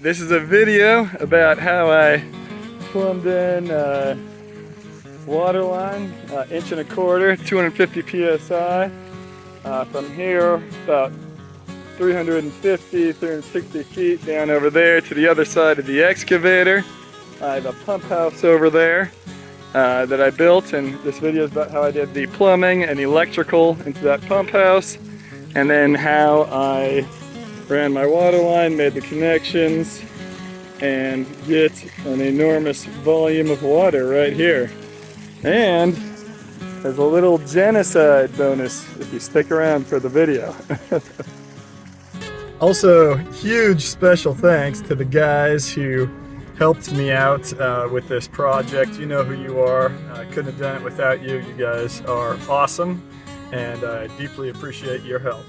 This is a video about how I plumbed in water line, 1.25 inch, 250 psi. From here, about 360 feet down over there to the other side of the excavator. I have a pump house over there that I built, and this video is about how I did the plumbing and electrical into that pump house, and then how I ran my water line, made the connections, and get an enormous volume of water right here. And there's a little genocide bonus if you stick around for the video. Also, huge special thanks to the guys who helped me out with this project. You know who you are. I couldn't have done it without you. You guys are awesome, and I deeply appreciate your help.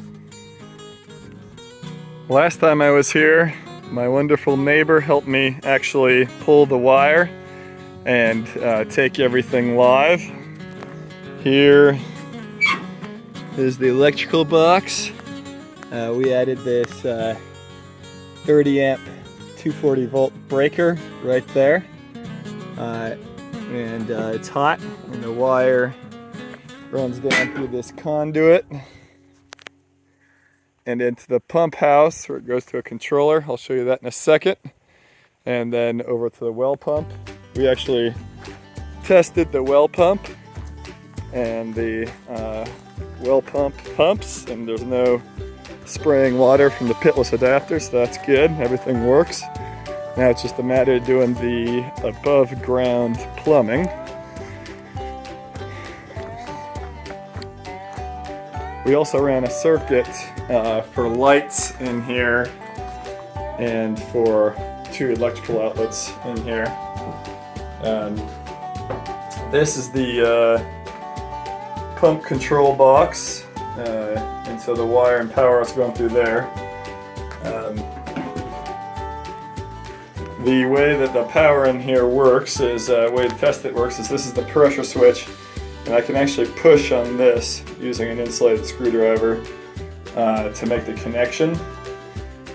Last time I was here, my wonderful neighbor helped me actually pull the wire and take everything live. Here is the electrical box. We added this 30 amp 240 volt breaker right there. And it's hot, and the wire runs down through this conduit and into the pump house where it goes to a controller. I'll show you that in a second. And then over to the well pump. We actually tested the well pump and the well pump pumps, and there's no spraying water from the pitless adapter, so that's good. Everything works. Now it's just a matter of doing the above ground plumbing. We also ran a circuit for lights in here and for 2 electrical outlets in here. This is the pump control box, and so the wire and power is going through there. The way that the power in here works is, the way the test it works is this is the pressure switch, and I can actually push on this using an insulated screwdriver to make the connection.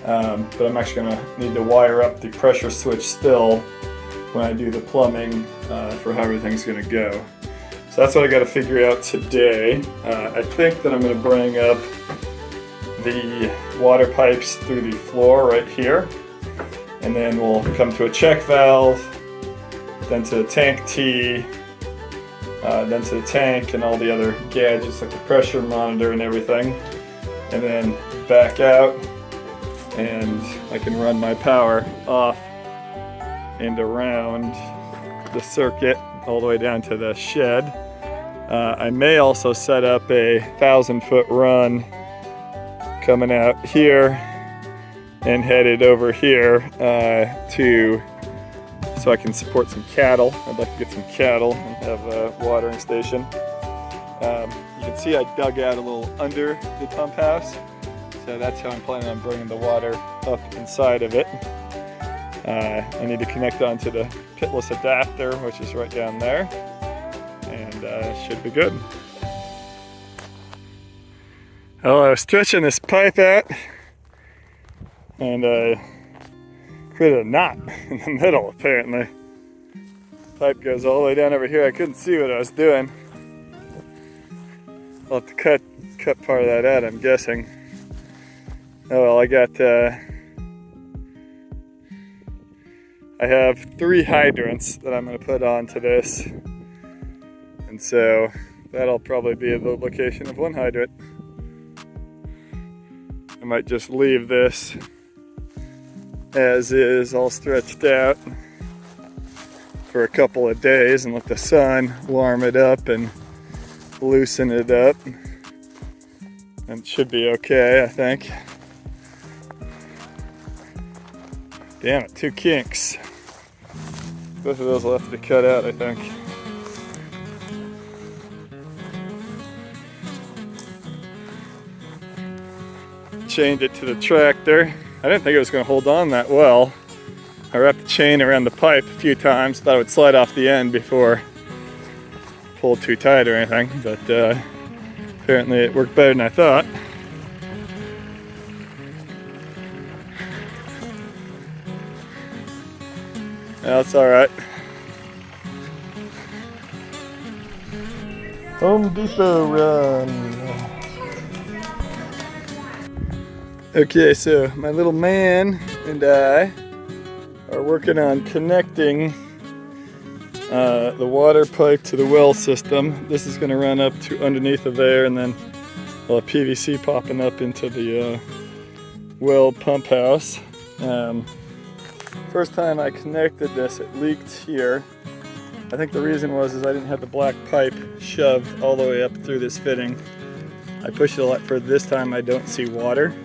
But I'm actually going to need to wire up the pressure switch still when I do the plumbing for how everything's going to go. So that's what I got to figure out today. I think that I'm going to bring up the water pipes through the floor right here, and then we'll come to a check valve, then to the tank T, then to the tank and all the other gadgets like the pressure monitor and everything, and then back out, and I can run my power off and around the circuit all the way down to the shed. I may also set up a 1,000-foot run coming out here and headed over here so I can support some cattle. I'd like to get some cattle and have a watering station. You can see I dug out a little under the pump house, so that's how I'm planning on bringing the water up inside of it. I need to connect onto the pitless adapter, which is right down there, and should be good. Well, I was stretching this pipe out, and created a knot in the middle, apparently. Pipe goes all the way down over here. I couldn't see what I was doing. I'll have to cut part of that out, I'm guessing. Oh well, I have 3 hydrants that I'm going to put onto this, and so that'll probably be the location of 1 hydrant. I might just leave this as is, all stretched out, for a couple of days and let the sun warm it up and loosen it up, and it should be okay, I think. Damn it, 2 kinks. Both of those will have to be cut out, I think. Chained it to the tractor. I didn't think it was going to hold on that well. I wrapped the chain around the pipe a few times, thought it would slide off the end before pulled too tight or anything, but apparently it worked better than I thought. That's alright. Home Depot run. Okay, so my little man and I are working on connecting the water pipe to the well system. This is going to run up to underneath of there, and then we'll have PVC popping up into the Well Pumphouse. First time I connected this, it leaked here. I think the reason was I didn't have the black pipe shoved all the way up through this fitting. I pushed it a lot further. This time I don't see water.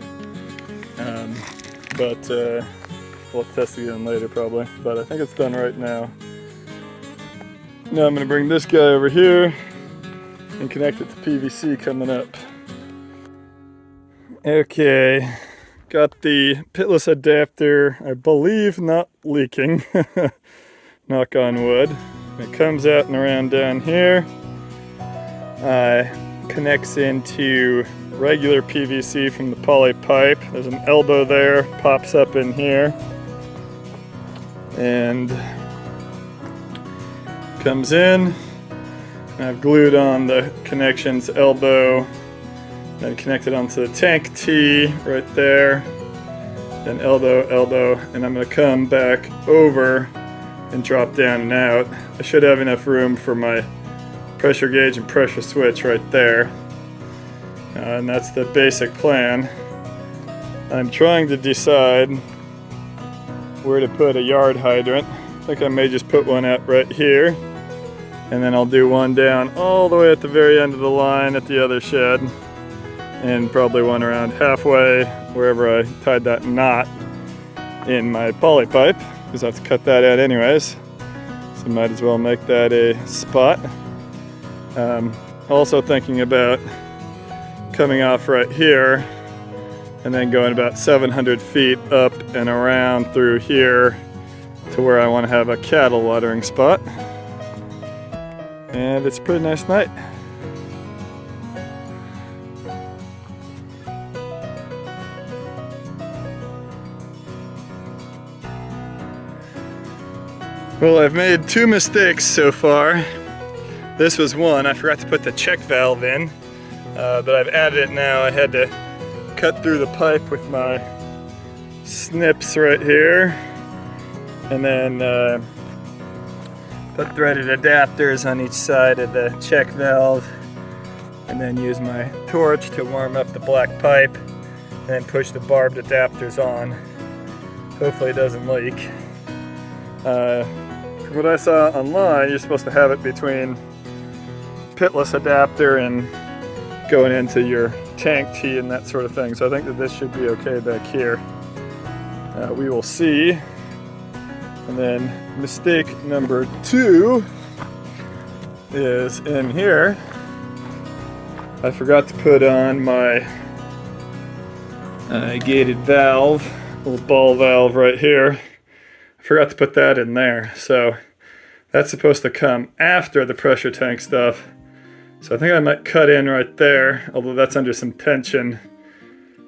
But we'll test it again later probably. But I think it's done right now. Now I'm going to bring this guy over here and connect it to PVC coming up. Okay, got the pitless adapter, I believe not leaking. Knock on wood. It comes out and around down here. Connects into regular PVC from the poly pipe. There's an elbow there, pops up in here, and comes in. I've glued on the connections elbow, then connected onto the tank T right there, then elbow, elbow, and I'm going to come back over and drop down and out. I should have enough room for my pressure gauge and pressure switch right there. And that's the basic plan. I'm trying to decide where to put a yard hydrant. I think I may just put one out right here, and then I'll do one down all the way at the very end of the line at the other shed, and probably one around halfway wherever I tied that knot in my poly pipe, because I have to cut that out anyways, so might as well make that a spot. Also thinking about coming off right here and then going about 700 feet up and around through here to where I want to have a cattle watering spot. And it's a pretty nice night. Well, I've made two mistakes so far. This was one. I forgot to put the check valve in, but I've added it now. I had to cut through the pipe with my snips right here, and then put threaded adapters on each side of the check valve, and then use my torch to warm up the black pipe, and then push the barbed adapters on. Hopefully it doesn't leak. From what I saw online, you're supposed to have it between pitless adapter and going into your tank T and that sort of thing. So I think that this should be okay back here. We will see. And then mistake number 2 is in here. I forgot to put on my gated valve, little ball valve right here. I forgot to put that in there. So that's supposed to come after the pressure tank stuff. So I think I might cut in right there, although that's under some tension,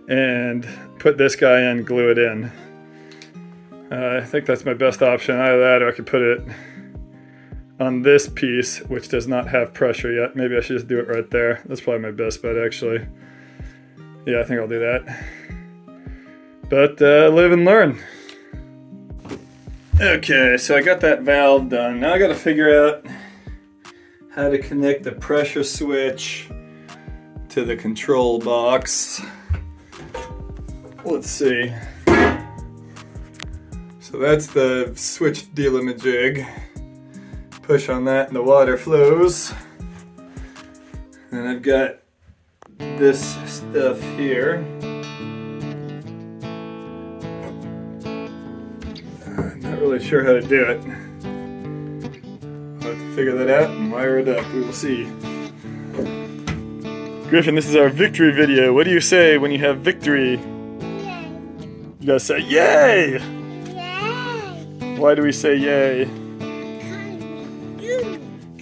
and put this guy in, glue it in. I think that's my best option. Either that, or I could put it on this piece, which does not have pressure yet. Maybe I should just do it right there. That's probably my best bet, actually. Yeah, I think I'll do that. But live and learn. Okay, so I got that valve done. Now I got to figure out how to connect the pressure switch to the control box. Let's see. So that's the switch delimajig. Push on that and the water flows. And I've got this stuff here. I'm not really sure how to do it. I'll have to figure that out and wire it up. We will see. Griffin, this is our victory video. What do you say when you have victory? Yay. You gotta say yay! Yay. Why do we say yay?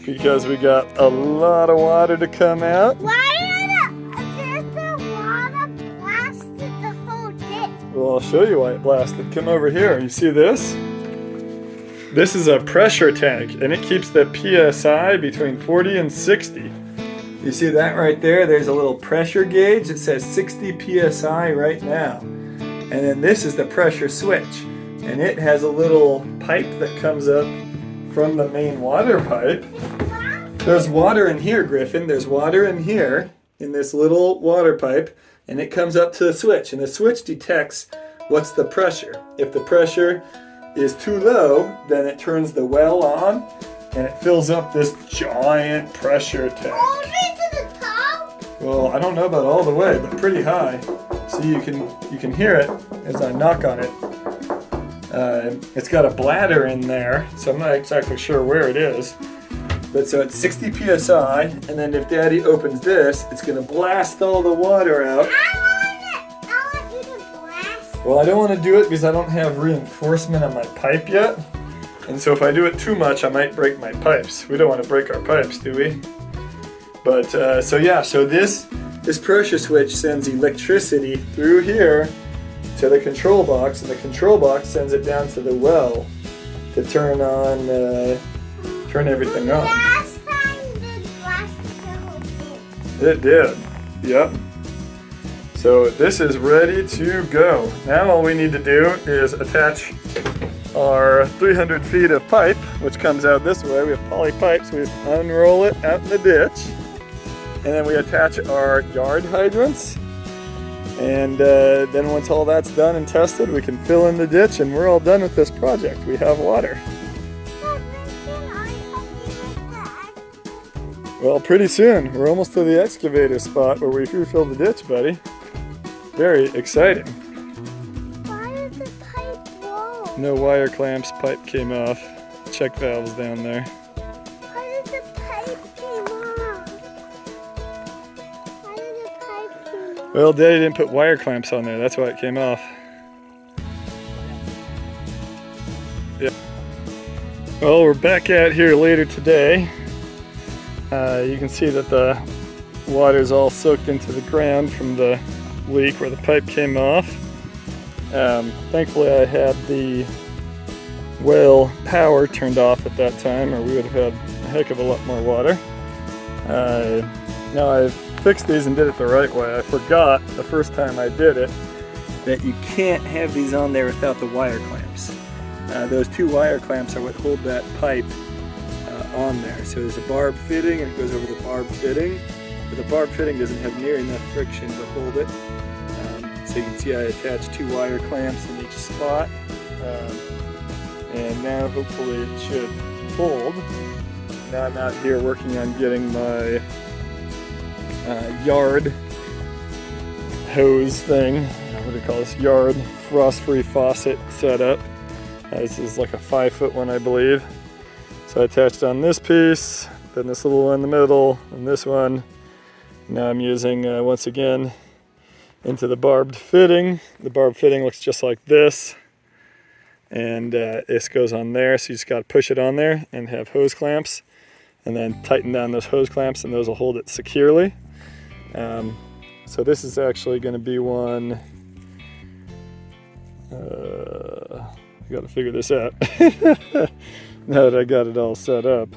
Because we got a lot of water to come out. Why did the water blasted the whole ditch? Well, I'll show you why it blasted. Come over here. You see this? This is a pressure tank, and it keeps the PSI between 40 and 60. You see that right there? There's a little pressure gauge. It says 60 PSI right now. And then this is the pressure switch. And it has a little pipe that comes up from the main water pipe. There's water in here, Griffin. There's water in here, in this little water pipe. And it comes up to the switch. And the switch detects what's the pressure. If the pressure is too low, then it turns the well on and it fills up this giant pressure tank. All the way to the top? Well, I don't know about all the way, but pretty high. See, you can hear it as I knock on it. It's got a bladder in there, so I'm not exactly sure where it is. But so it's 60 PSI, and then if Daddy opens this, it's gonna blast all the water out. I want you to blast. Well, I don't want to do it because I don't have reinforcement on my pipe yet. And so if I do it too much, I might break my pipes. We don't want to break our pipes, do we? But, so this pressure switch sends electricity through here to the control box, and the control box sends it down to the well to turn everything on. Last time the blast the It did, yep. So this is ready to go. Now all we need to do is attach our 300 feet of pipe, which comes out this way. We have poly pipes. We unroll it out in the ditch, and then we attach our yard hydrants. And then once all that's done and tested, we can fill in the ditch, and we're all done with this project. We have water. Well, pretty soon. We're almost to the excavator spot where we refill the ditch, buddy. Very exciting. Why did the pipe blow? No wire clamps, pipe came off. Check valves down there. Why did the pipe came off? Why did the pipe came off? Well, Daddy didn't put wire clamps on there. That's why it came off. Yeah. Well, we're back out here later today. You can see that the water's all soaked into the ground from the leak where the pipe came off. Thankfully I had the well power turned off at that time, or we would have had a heck of a lot more water. Now I've fixed these and did it the right way. I forgot the first time I did it that you can't have these on there without the wire clamps. Those two wire clamps are what hold that pipe on there. So there's a barb fitting and it goes over the barb fitting, but the barb fitting doesn't have near enough friction to hold it. So you can see I attached two wire clamps in each spot, and now hopefully it should hold. Now I'm out here working on getting my yard hose thing, what do you call this, yard frost-free faucet set up. This is like a 5-foot one, I believe. So I attached on this piece, then this little one in the middle, and this one. Now I'm using, once again, into the barbed fitting. The barbed fitting looks just like this. And this goes on there, so you just got to push it on there and have hose clamps. And then tighten down those hose clamps, and those will hold it securely. So this is actually going to be one... I got to figure this out. Now that I got it all set up.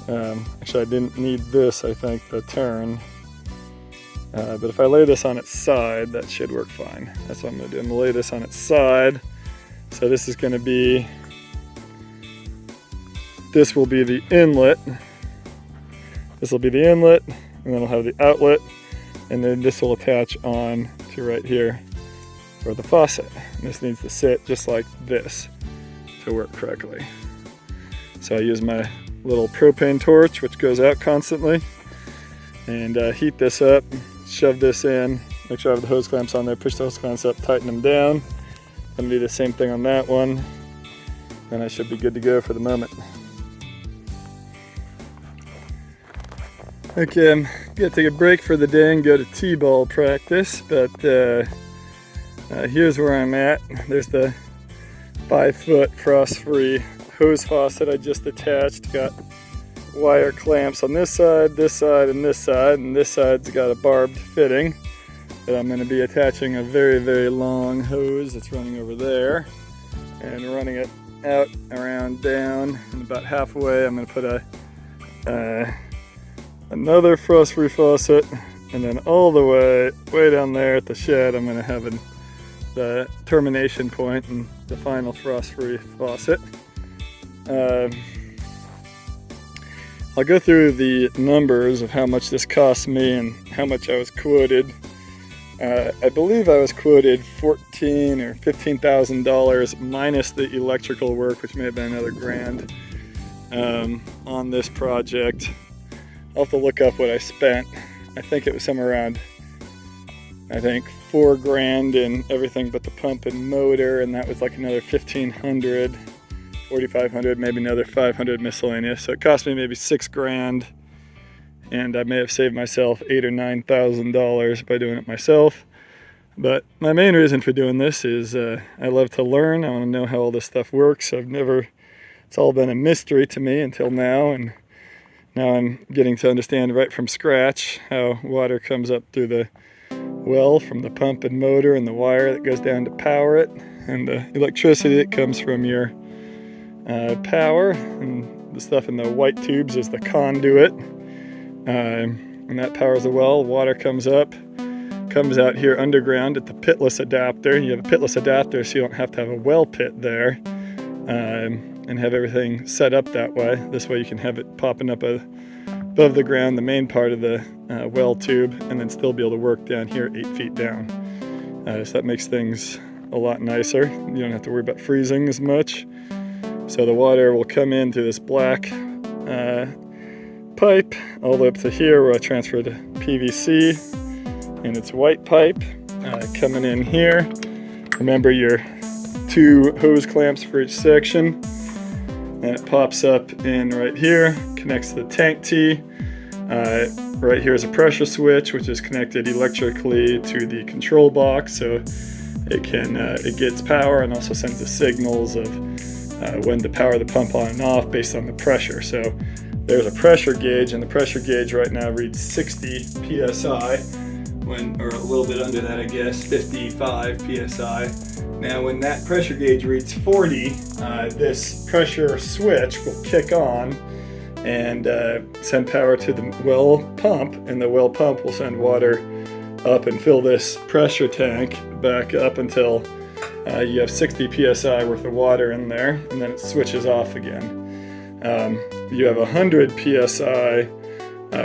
Actually, I didn't need this, I think, the turn. But if I lay this on its side, that should work fine. That's what I'm going to do. I'm going to lay this on its side. So this is going to be... This will be the inlet. This will be the inlet, and then I'll have the outlet. And then this will attach on to right here for the faucet. And this needs to sit just like this to work correctly. So I use my little propane torch, which goes out constantly, and heat this up, shove this in, make sure I have the hose clamps on there, push the hose clamps up, tighten them down. I'm gonna do the same thing on that one, and I should be good to go for the moment. Okay, I'm gonna take a break for the day and go to t-ball practice, but here's where I'm at. There's the 5-foot frost-free hose faucet I just attached. Got wire clamps on this side, and this side, and this side's got a barbed fitting that I'm going to be attaching a very, very long hose that's running over there and running it out, around, down, and about halfway I'm going to put another frost-free faucet, and then all the way down there at the shed I'm going to have the termination point and the final frost-free faucet. I'll go through the numbers of how much this cost me and how much I was quoted. I believe I was quoted $14,000 or $15,000 minus the electrical work, which may have been another grand, on this project. I'll have to look up what I spent. I think it was somewhere around, $4 grand in everything but the pump and motor, and that was like another $1,500, $4,500, maybe another $500 miscellaneous. So it cost me maybe $6 grand, and I may have saved myself $8,000 or $9,000 by doing it myself. But my main reason for doing this is I love to learn. I want to know how all this stuff works. It's all been a mystery to me until now, and now I'm getting to understand right from scratch how water comes up through the well from the pump and motor and the wire that goes down to power it, and the electricity that comes from your power, and the stuff in the white tubes is the conduit, and that powers the well. Water comes up, comes out here underground at the pitless adapter. You have a pitless adapter so you don't have to have a well pit there, and have everything set up that way. This way you can have it popping up above the ground, the main part of the well tube, and then still be able to work down here 8 feet down. So that makes things a lot nicer. You don't have to worry about freezing as much. So the water will come in through this black pipe all the way up to here where I transferred to PVC, and it's white pipe coming in here. Remember your 2 hose clamps for each section, and it pops up in right here, connects to the tank T. Right here is a pressure switch which is connected electrically to the control box, so it gets power and also sends the signals of when to power the pump on and off based on the pressure. So there's a pressure gauge, and the pressure gauge right now reads 60 psi, or a little bit under that, I guess, 55 psi. Now when that pressure gauge reads 40, this pressure switch will kick on and send power to the well pump, and the well pump will send water up and fill this pressure tank back up until you have 60 psi worth of water in there, and then it switches off again. You have 100 psi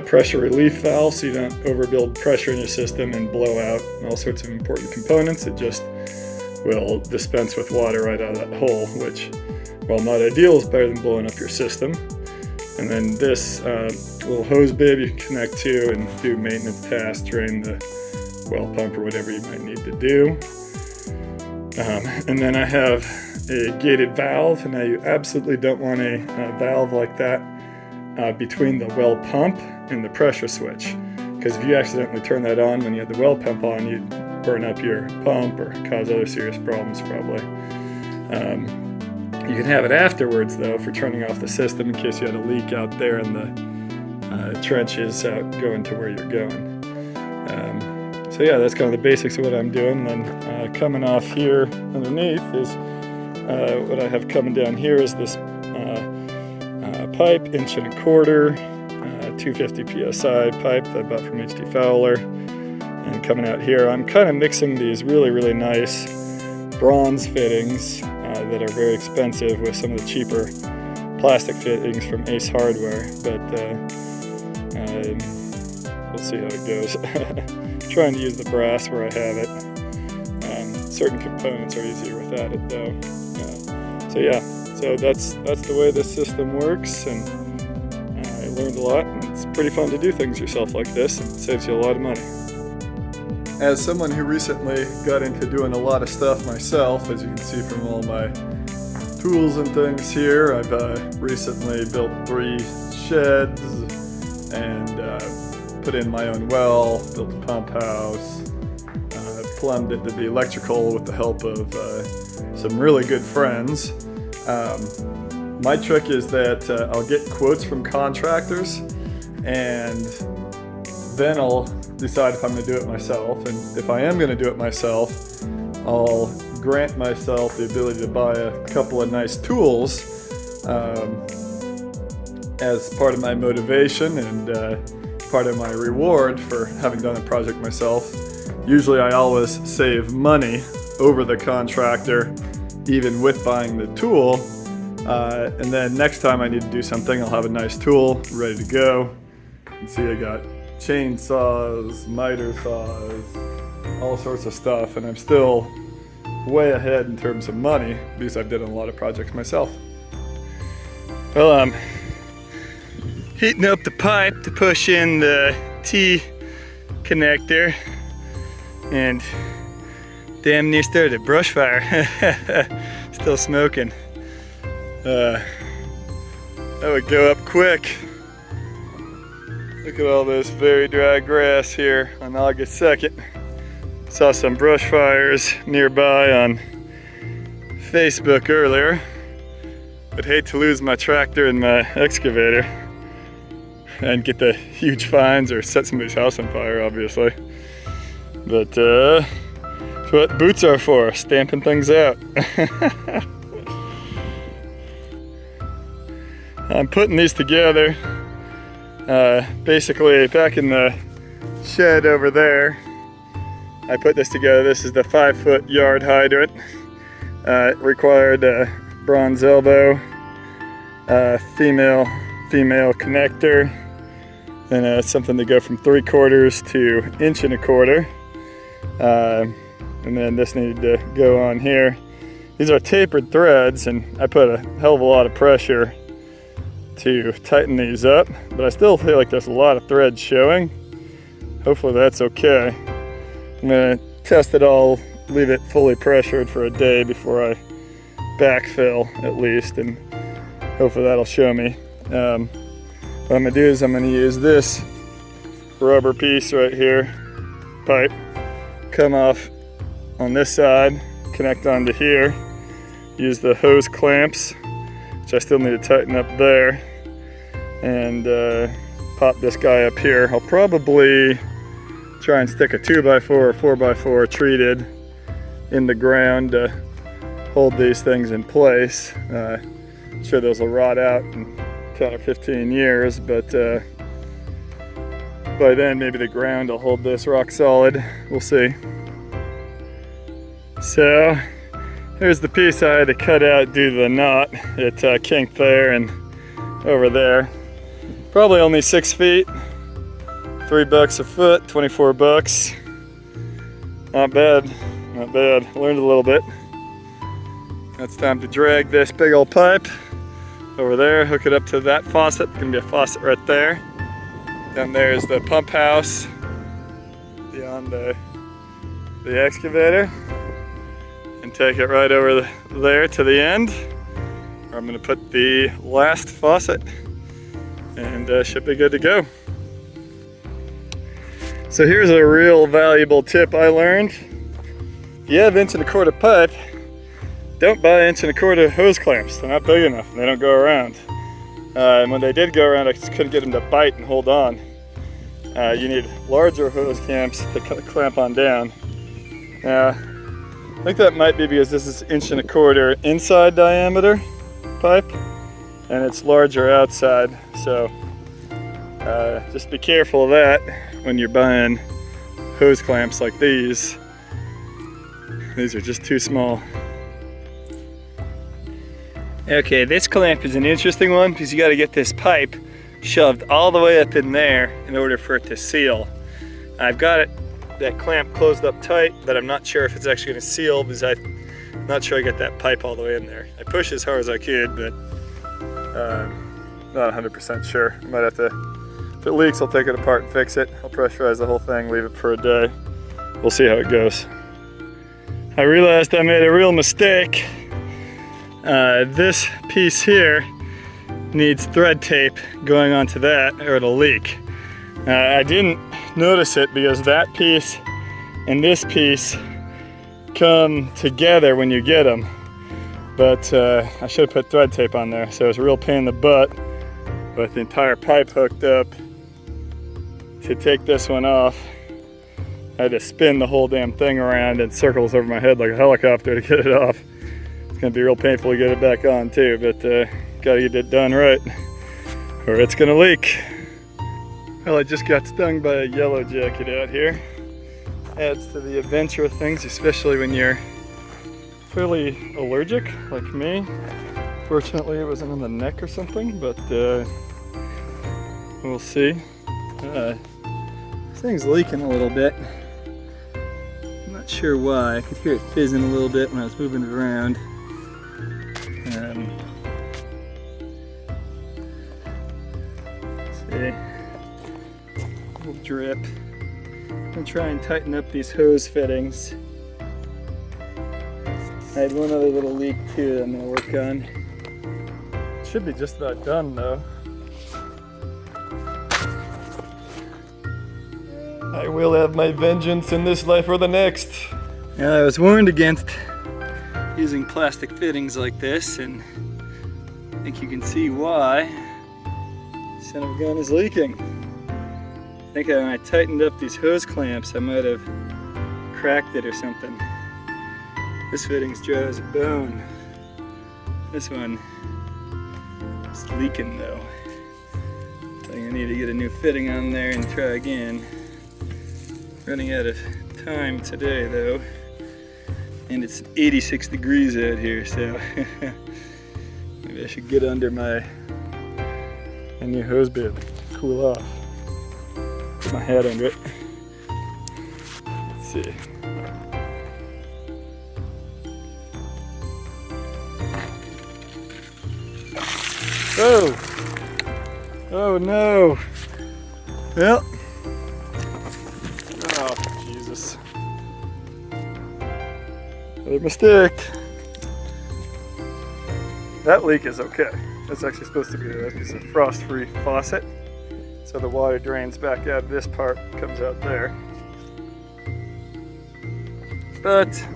pressure relief valve, so you don't overbuild pressure in your system and blow out all sorts of important components. It just will dispense with water right out of that hole, which, while not ideal, is better than blowing up your system. And then this little hose bib you can connect to and do maintenance tasks, drain the well pump or whatever you might need to do. And then I have a gated valve, and now you absolutely don't want a valve like that between the well pump and the pressure switch, because if you accidentally turn that on when you have the well pump on, you'd burn up your pump or cause other serious problems probably. You can have it afterwards though for turning off the system in case you had a leak out there in the trenches out going to where you're going. So yeah, that's kind of the basics of what I'm doing. Then coming off here underneath is what I have coming down here is this pipe, 1.25 inch, 250 psi pipe that I bought from H.D. Fowler. And coming out here, I'm kind of mixing these really nice bronze fittings that are very expensive with some of the cheaper plastic fittings from Ace Hardware, but we'll see how it goes. Trying to use the brass where I have it. Certain components are easier without it though. So yeah, so that's the way this system works, and I learned a lot, and it's pretty fun to do things yourself like this, and it saves you a lot of money. As someone who recently got into doing a lot of stuff myself, as you can see from all my tools and things here, I've recently built 3 sheds and put in my own well, built a pump house, plumbed into the electrical with the help of some really good friends. My trick is that I'll get quotes from contractors, and then I'll decide if I'm going to do it myself. And if I am going to do it myself, I'll grant myself the ability to buy a couple of nice tools as part of my motivation and part of my reward for having done the project myself. Usually I always save money over the contractor, even with buying the tool. And then next time I need to do something, I'll have a nice tool ready to go. You can see I got chainsaws, miter saws, all sorts of stuff, and I'm still way ahead in terms of money because I've done a lot of projects myself. Well, I'm heating up the pipe to push in the T connector, and damn near started a brush fire. Still smoking. That would go up quick. Look at all this very dry grass here on August 2nd. Saw some brush fires nearby on Facebook earlier. Would hate to lose my tractor and my excavator and get the huge fines or set somebody's house on fire, obviously. But that's what boots are for, stamping things out. I'm putting these together. Basically, back in the shed over there, I put this together. This is the 5-foot yard hydrant. It required a bronze elbow, female connector, and something to go from 3/4 to 1.25 inches. And then this needed to go on here. These are tapered threads, and I put a hell of a lot of pressure to tighten these up, but I still feel like there's a lot of thread showing. Hopefully that's okay. I'm gonna test it all, leave it fully pressured for a day before I backfill at least, and hopefully that'll show me. What I'm gonna do is I'm gonna use this rubber piece right here, pipe, come off on this side, connect onto here, use the hose clamps, which I still need to tighten up there, and pop this guy up here. I'll probably try and stick a 2x4 or 4x4 treated in the ground to hold these things in place. I'm sure those will rot out in 10 or 15 years, but by then maybe the ground will hold this rock solid. We'll see. So here's the piece I had to cut out due to the knot. It kinked there and over there. Probably only 6 feet. $3 a foot, 24 bucks. Not bad, not bad. Learned a little bit. Now it's time to drag this big old pipe over there, hook it up to that faucet. There's gonna be a faucet right there. Down there is the pump house beyond the excavator. And take it right over there to the end, where I'm gonna put the last faucet, and should be good to go. So here's a real valuable tip I learned. If you have 1.25 inch pipe, don't buy 1.25 inch hose clamps. They're not big enough and they don't go around. And when they did go around, I just couldn't get them to bite and hold on. You need larger hose clamps to clamp on down. Now, I think that might be because this is 1.25 inch inside diameter pipe and it's larger outside. So just be careful of that when you're buying hose clamps like these. These are just too small. Okay, this clamp is an interesting one because you got to get this pipe shoved all the way up in there in order for it to seal. I've got that clamp closed up tight, but I'm not sure if it's actually going to seal because I'm not sure I got that pipe all the way in there. I pushed as hard as I could, but not 100% sure. I might have to, if it leaks, I'll take it apart and fix it. I'll pressurize the whole thing, leave it for a day. We'll see how it goes. I realized I made a real mistake. This piece here needs thread tape going onto that or it'll leak. I didn't notice it because that piece and this piece come together when you get them, but I should have put thread tape on there, so it was a real pain in the butt with the entire pipe hooked up to take this one off. I had to spin the whole damn thing around in circles over my head like a helicopter to get it off. It's gonna be real painful to get it back on too, but gotta get it done right or it's gonna leak. Well, I just got stung by a yellow jacket out here. Adds to the adventure of things, especially when you're fairly allergic like me. Fortunately, it wasn't on the neck or something, but we'll see. This thing's leaking a little bit. I'm not sure why. I could hear it fizzing a little bit when I was moving it around. See, a little drip. I'm gonna try and tighten up these hose fittings. I had one other little leak too that I'm gonna work on. Should be just about done though. I will have my vengeance in this life or the next. Now, I was warned against using plastic fittings like this, and I think you can see why. Son of a gun is leaking. I think when I tightened up these hose clamps, I might have cracked it or something. This fitting's dry as a bone. This one is leaking though. I think I need to get a new fitting on there and try again. Running out of time today though, and it's 86 degrees out here, so maybe I should get under my new hose bib to cool off. Put my hat under it. Let's see. Oh! Oh no! Well. Oh, Jesus. Another mistake. That leak is okay. That's actually supposed to be a frost-free faucet. So the water drains back out this part, comes out there. But,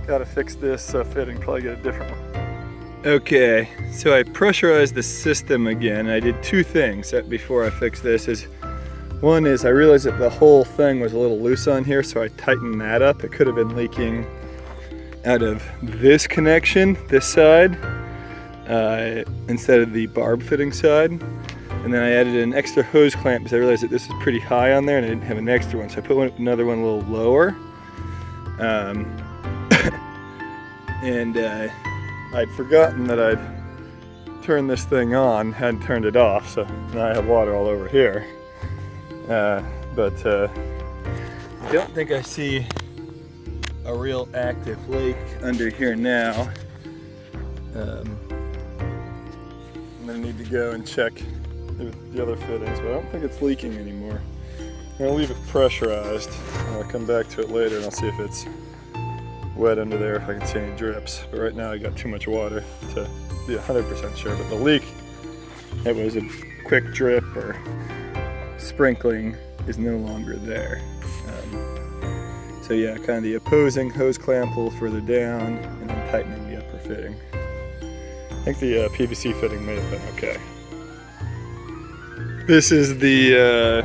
gotta fix this fitting, probably get a different one. Okay, so I pressurized the system again. I did two things before I fixed this. One is I realized that the whole thing was a little loose on here, so I tightened that up. It could have been leaking out of this connection, this side, instead of the barb fitting side. And then I added an extra hose clamp because I realized that this is pretty high on there and I didn't have an extra one. So I put another one a little lower. And I'd forgotten that I'd turned this thing on, hadn't turned it off, so now I have water all over here. But I don't think I see a real active leak under here now. I'm gonna need to go and check the other fittings, but I don't think it's leaking anymore. I'm gonna leave it pressurized. I'll come back to it later and I'll see if it's wet under there, if I can see any drips. But right now I got too much water to be 100% sure. But the leak, it was a quick drip or sprinkling, is no longer there. So yeah, kind of the opposing hose clamp a little further down and then tightening the upper fitting. I think the PVC fitting may have been okay. This is the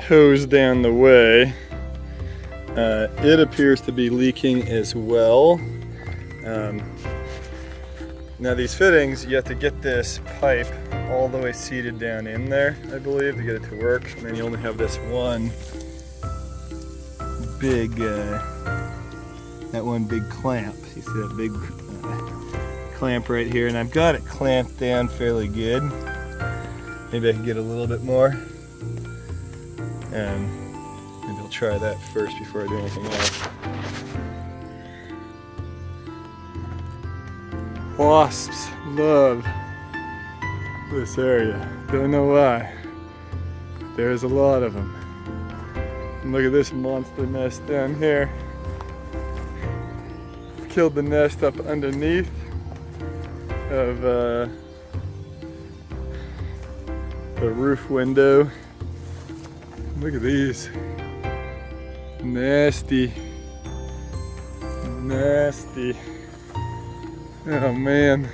hose down the way. It appears to be leaking as well. Now these fittings, you have to get this pipe all the way seated down in there, I believe, to get it to work. And then you only have this one big, that one big clamp. You see that big clamp right here? And I've got it clamped down fairly good. Maybe I can get a little bit more. Maybe I'll try that first before I do anything else. Wasps love this area. Don't know why. There's a lot of them. And look at this monster nest down here. Killed the nest up underneath of the roof window. Look at these. Nasty. Nasty. Oh man.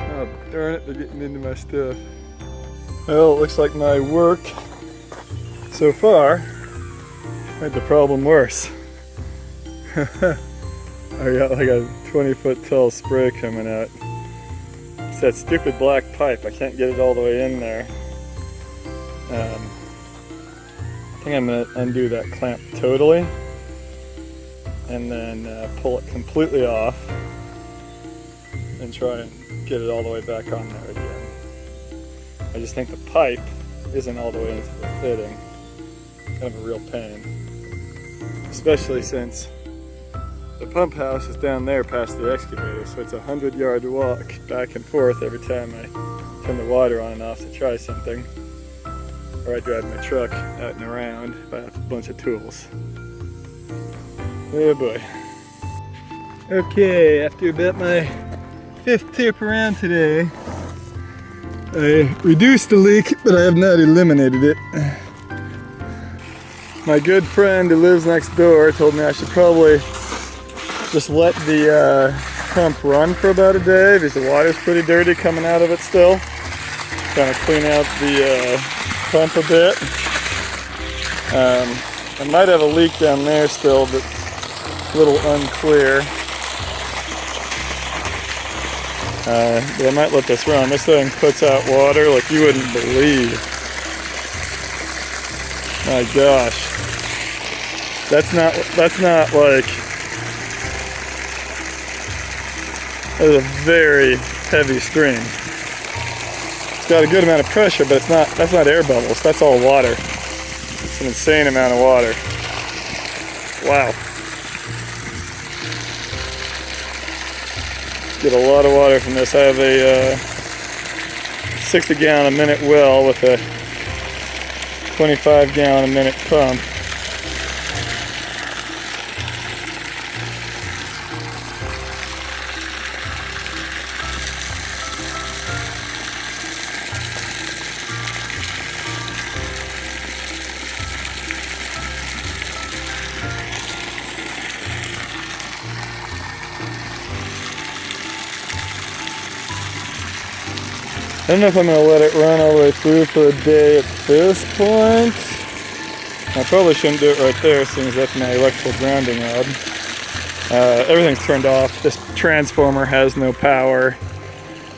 Oh darn it, they're getting into my stuff. Well, it looks like my work so far Made the problem worse. I got like a 20-foot tall spray coming out. It's that stupid black pipe. I can't get it all the way in there. I think I'm going to undo that clamp totally and then pull it completely off and try and get it all the way back on there again. I just think the pipe isn't all the way into the fitting. Kind of a real pain. Especially since the pump house is down there past the excavator, so it's a 100-yard walk back and forth every time I turn the water on and off to try something. Or I drive my truck out and around if I have a bunch of tools. Oh boy. Okay, after about my 5th trip around today, I reduced the leak, but I have not eliminated it. My good friend who lives next door told me I should probably just let the pump run for about a day because the water's pretty dirty coming out of it still. Kind of clean out the pump a bit. I might have a leak down there still, but a little unclear. But I might let this run. This thing puts out water like you wouldn't believe. My gosh. That's not like, that's a very heavy stream. It's got a good amount of pressure, but that's not air bubbles, that's all water. It's an insane amount of water. Wow. Get a lot of water from this. I have a 60 gallon a minute well with a 25 gallon a minute pump. I don't know if I'm going to let it run all the way through for a day at this point. I probably shouldn't do it right there, seeing as that's my electrical grounding rod. Everything's turned off. This transformer has no power.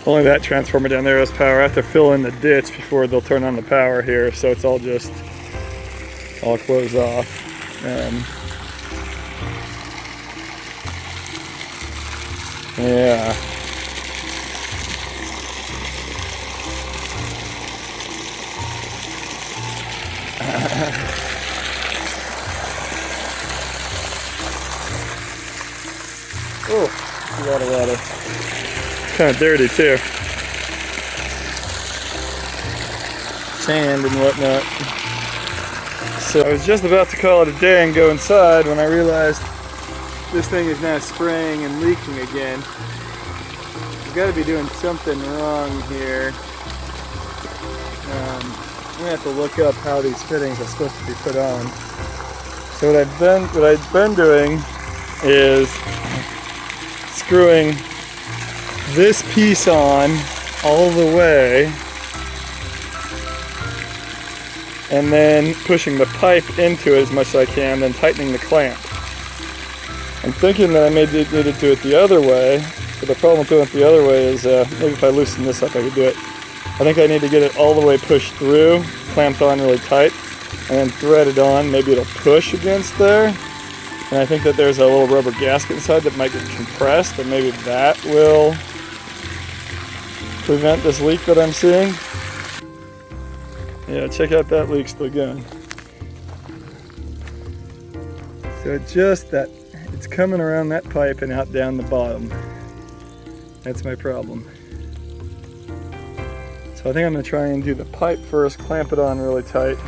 Only that transformer down there has power. I have to fill in the ditch before they'll turn on the power here, so it's all closed off. Yeah. Oh, a lot of water. Kind of dirty too. Sand and whatnot. So I was just about to call it a day and go inside when I realized this thing is now spraying and leaking again. I've got to be doing something wrong here. I'm gonna have to look up how these fittings are supposed to be put on. So what I've been doing is screwing this piece on all the way and then pushing the pipe into it as much as I can, then tightening the clamp. I'm thinking that I may need to do it the other way, but the problem with doing it the other way is maybe if I loosen this up I could do it. I think I need to get it all the way pushed through, clamped on really tight, and then thread it on. Maybe it'll push against there. And I think that there's a little rubber gasket inside that might get compressed, and maybe that will prevent this leak that I'm seeing. Yeah, check out that leak still going. So it's coming around that pipe and out down the bottom. That's my problem. So I think I'm going to try and do the pipe first, clamp it on really tight,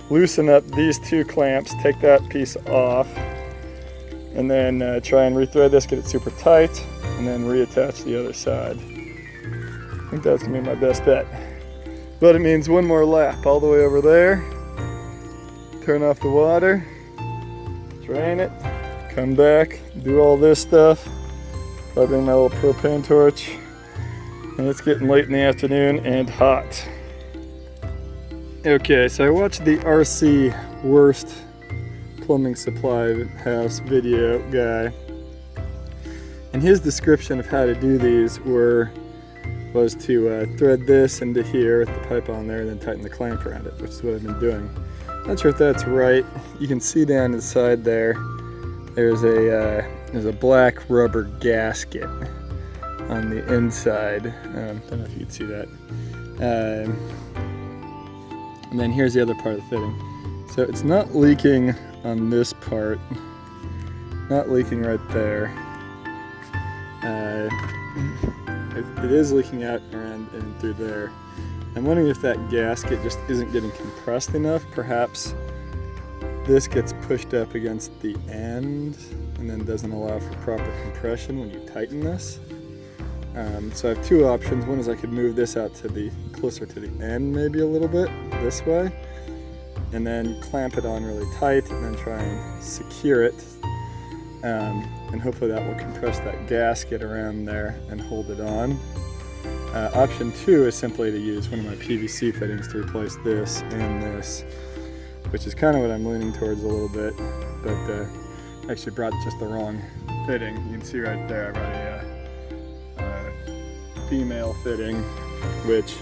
loosen up these two clamps, take that piece off, and then try and rethread this, get it super tight, and then reattach the other side. I think that's going to be my best bet. But it means one more lap all the way over there, turn off the water, drain it, come back, do all this stuff, probably bring my little propane torch. And it's getting late in the afternoon and hot. Okay, so I watched the RC Worst plumbing supply house video guy. And his description of how to do these was to thread this into here with the pipe on there and then tighten the clamp around it, which is what I've been doing. Not sure if that's right. You can see down inside there, there's a black rubber gasket on the inside. Don't know if you can see that. And then here's the other part of the fitting. So it's not leaking on this part, not leaking right there. It is leaking out around and through there. I'm wondering if that gasket just isn't getting compressed enough. Perhaps this gets pushed up against the end and then doesn't allow for proper compression when you tighten this. So I have two options. One is I could move this out to closer to the end maybe a little bit this way, and then clamp it on really tight and then try and secure it. And hopefully that will compress that gasket around there and hold it on. Option two is simply to use one of my PVC fittings to replace this and this, which is kind of what I'm leaning towards a little bit, but I actually brought just the wrong fitting. You can see right there I brought a female fitting, which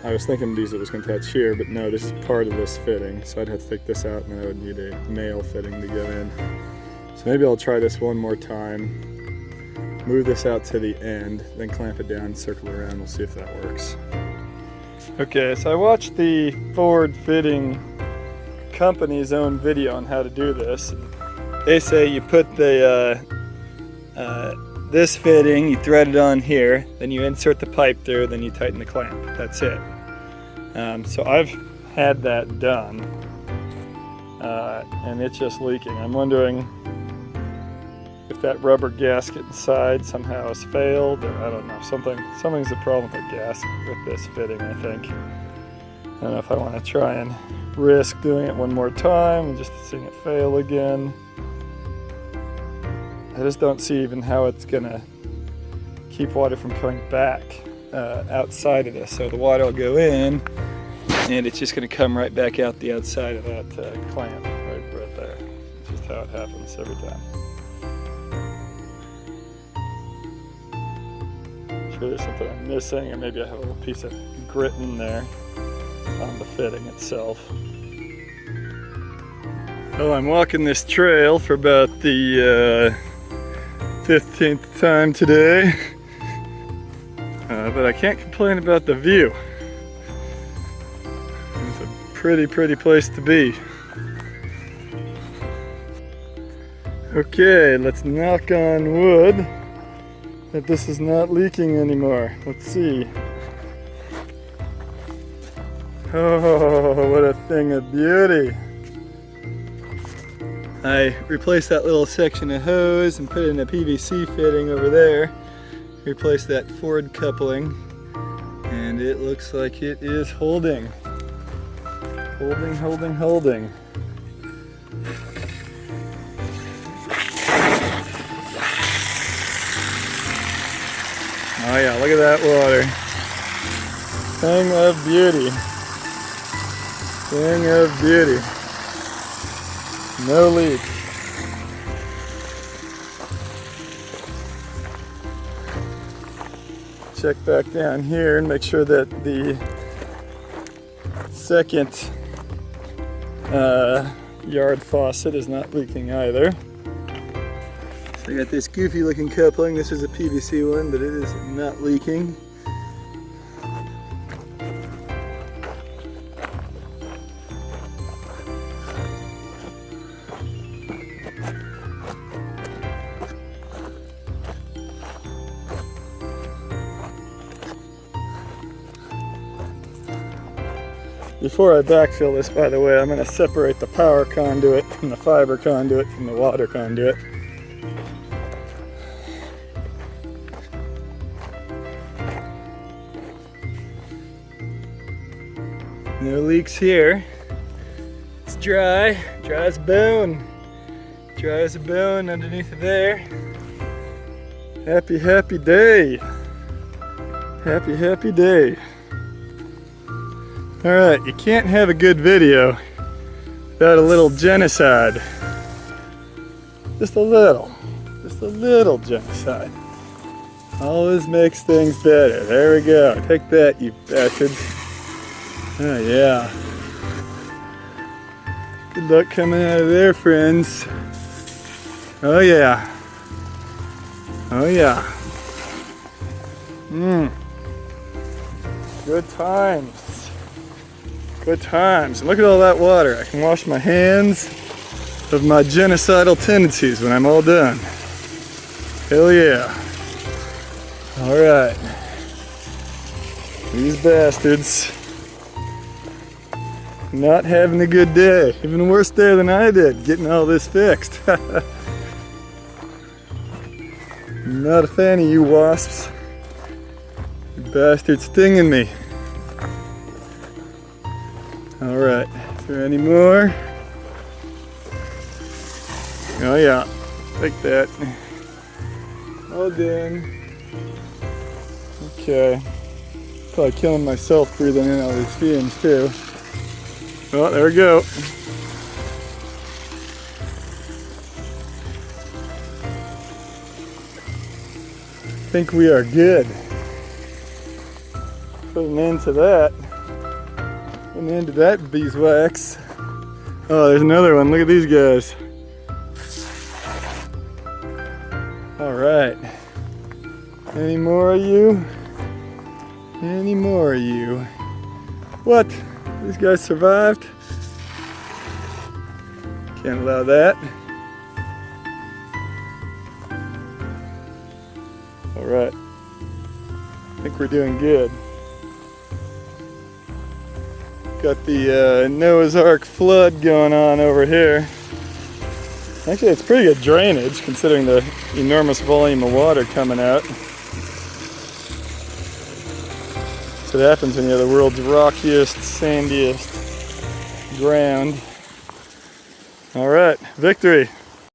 I was thinking these it was going to attach here, but no, this is part of this fitting, so I'd have to take this out and then I would need a male fitting to go in. So maybe I'll try this one more time, move this out to the end, then clamp it down, circle around, we'll see if that works. Okay, so I watched the Ford Fitting Company's own video on how to do this. They say you put the this fitting, you thread it on here, then you insert the pipe through, then you tighten the clamp. That's it. So I've had that done, and it's just leaking. I'm wondering if that rubber gasket inside somehow has failed, or I don't know, something's the problem with the gasket with this fitting, I think. I don't know if I want to try and risk doing it one more time and just seeing it fail again. I just don't see even how it's gonna keep water from coming back outside of this. So the water will go in and it's just gonna come right back out the outside of that clamp right there. It's just how it happens every time. Sure there's something I'm missing, or maybe I have a little piece of grit in there on the fitting itself. Well, I'm walking this trail for about the 15th time today, but I can't complain about the view. It's a pretty place to be. Okay, let's knock on wood that this is not leaking anymore. Let's see. Oh, what a thing of beauty. I replaced that little section of hose and put in a PVC fitting over there. Replaced that Ford coupling, and it looks like it is holding. Holding. Oh yeah, look at that water. Thing of beauty. Thing of beauty. No leak. Check back down here and make sure that the second yard faucet is not leaking either. So I got this goofy looking coupling. This is a PVC one, but it is not leaking. Before I backfill this, by the way, I'm going to separate the power conduit from the fiber conduit from the water conduit. No leaks here. It's dry as a bone. Dry as a bone underneath of there. Happy day. Happy day. Alright, you can't have a good video Got a little genocide. Just a little genocide. Always makes things better. There we go. Take that, you bastards. Oh yeah. Good luck coming out of there, friends. Oh yeah. Oh yeah. Good times. Good times. And look at all that water. I can wash my hands of my genocidal tendencies when I'm all done. Hell yeah. Alright. These bastards not having a good day. Even worse day than I did, getting all this fixed. Not a fan of you wasps. You bastards stinging me. Alright, is there any more? Oh yeah, like that. All done. Okay. Probably killing myself breathing in all these fumes too. Oh, there we go. I think we are good. Put an end to that. Put an end to that beeswax. Oh, there's another one. Look at these guys. All right. Any more of you? Any more of you? What? These guys survived? Can't allow that. All right. I think we're doing good. Got the Noah's Ark flood going on over here. Actually, it's pretty good drainage considering the enormous volume of water coming out. That's what happens when you have the world's rockiest, sandiest ground. All right, victory.